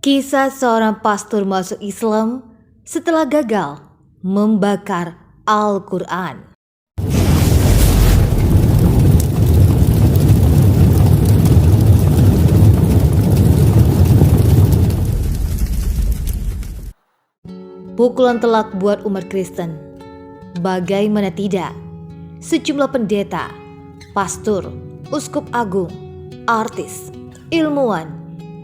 Kisah seorang pastor masuk Islam setelah gagal membakar Al-Quran. Pukulan telak buat umat Kristen. Bagaimana tidak? Sejumlah pendeta, pastor, uskup agung, artis, ilmuwan,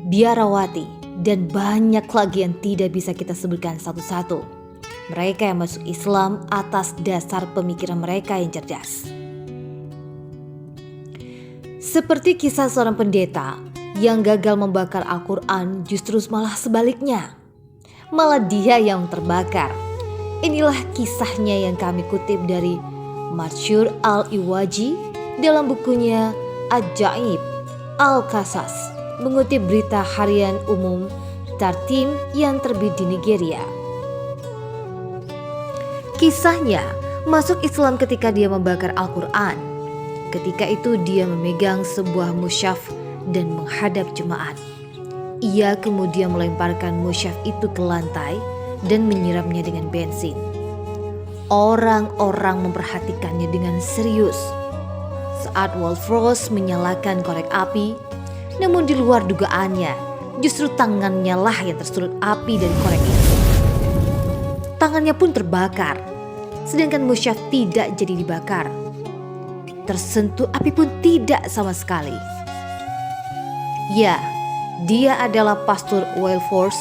biarawati, dan banyak lagi yang tidak bisa kita sebutkan satu-satu. Mereka yang masuk Islam atas dasar pemikiran mereka yang cerdas. Seperti kisah seorang pendeta yang gagal membakar Al-Quran, justru malah sebaliknya. Malah dia yang terbakar. Inilah kisahnya yang kami kutip dari Masyhur Al-Iwaji dalam bukunya Ajaib Al-Qasas, mengutip berita harian umum Tartim yang terbit di Nigeria. Kisahnya masuk Islam ketika dia membakar Al-Quran. Ketika itu dia memegang sebuah mushaf dan menghadap jemaat. Ia kemudian melemparkan mushaf itu ke lantai dan menyiramnya dengan bensin. Orang-orang memperhatikannya dengan serius. Saat Wolfros menyalakan korek api, namun di luar dugaannya, justru tangannya lah yang tersulut api dari korek itu. Tangannya pun terbakar, sedangkan mushaf tidak jadi dibakar. Tersentuh api pun tidak sama sekali. Ya, dia adalah pastor Wolfros.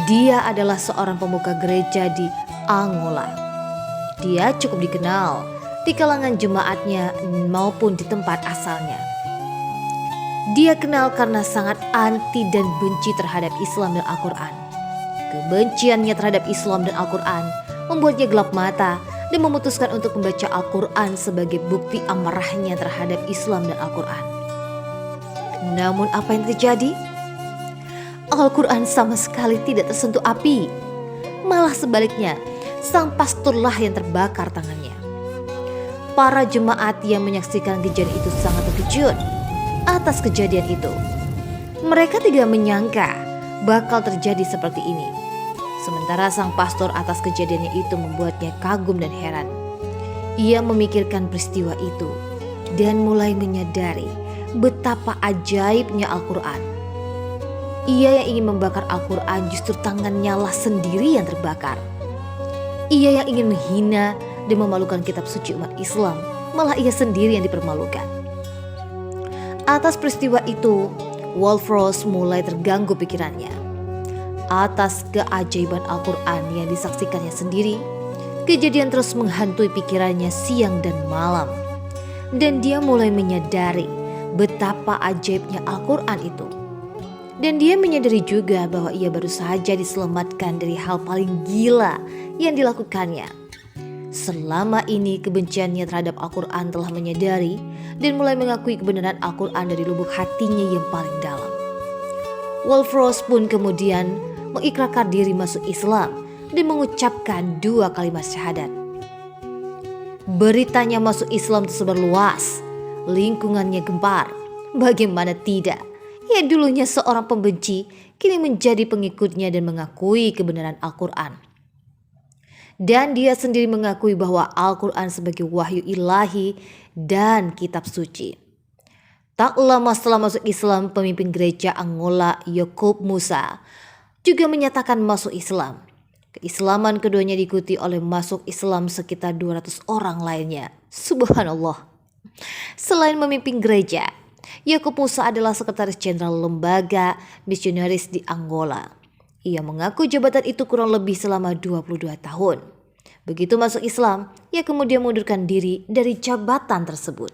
Dia adalah seorang pemuka gereja di Angola. Dia cukup dikenal di kalangan jemaatnya maupun di tempat asalnya. Dia kenal karena sangat anti dan benci terhadap Islam dan Al-Quran. Kebenciannya terhadap Islam dan Al-Quran membuatnya gelap mata dan memutuskan untuk membaca Al-Quran sebagai bukti amarahnya terhadap Islam dan Al-Quran. Namun apa yang terjadi? Al-Quran sama sekali tidak tersentuh api. Malah sebaliknya, sang pastorlah yang terbakar tangannya. Para jemaat yang menyaksikan kejadian itu sangat terkejut atas kejadian itu. Mereka tidak menyangka bakal terjadi seperti ini. Sementara sang pastor atas kejadiannya itu membuatnya kagum dan heran. Ia memikirkan peristiwa itu dan mulai menyadari betapa ajaibnya Al-Quran. Ia yang ingin membakar Al-Quran, justru tangannya lah sendiri yang terbakar. Ia yang ingin menghina dan memalukan kitab suci umat Islam, malah ia sendiri yang dipermalukan. Atas peristiwa itu, Wolfros mulai terganggu pikirannya. Atas keajaiban Al-Quran yang disaksikannya sendiri, kejadian terus menghantui pikirannya siang dan malam. Dan dia mulai menyadari betapa ajaibnya Al-Quran itu. Dan dia menyadari juga bahwa ia baru saja diselamatkan dari hal paling gila yang dilakukannya. Selama ini kebenciannya terhadap Al-Quran telah menyadari dan mulai mengakui kebenaran Al-Quran dari lubuk hatinya yang paling dalam. Wolfros pun kemudian mengikrarkan diri masuk Islam dan mengucapkan 2 kalimat syahadat. Beritanya masuk Islam tersebar luas, lingkungannya gempar. Bagaimana tidak? Ya, dulunya seorang pembenci, kini menjadi pengikutnya dan mengakui kebenaran Al-Quran. Dan dia sendiri mengakui bahwa Al-Quran sebagai wahyu ilahi dan kitab suci. Tak lama setelah masuk Islam, pemimpin gereja Angola Yakob Musa juga menyatakan masuk Islam. Keislaman keduanya diikuti oleh masuk Islam sekitar 200 orang lainnya. Subhanallah. Selain memimpin gereja, Yakob Musa adalah sekretaris jenderal lembaga misionaris di Angola. Ia mengaku jabatan itu kurang lebih selama 22 tahun. Begitu masuk Islam, ia kemudian mengundurkan diri dari jabatan tersebut.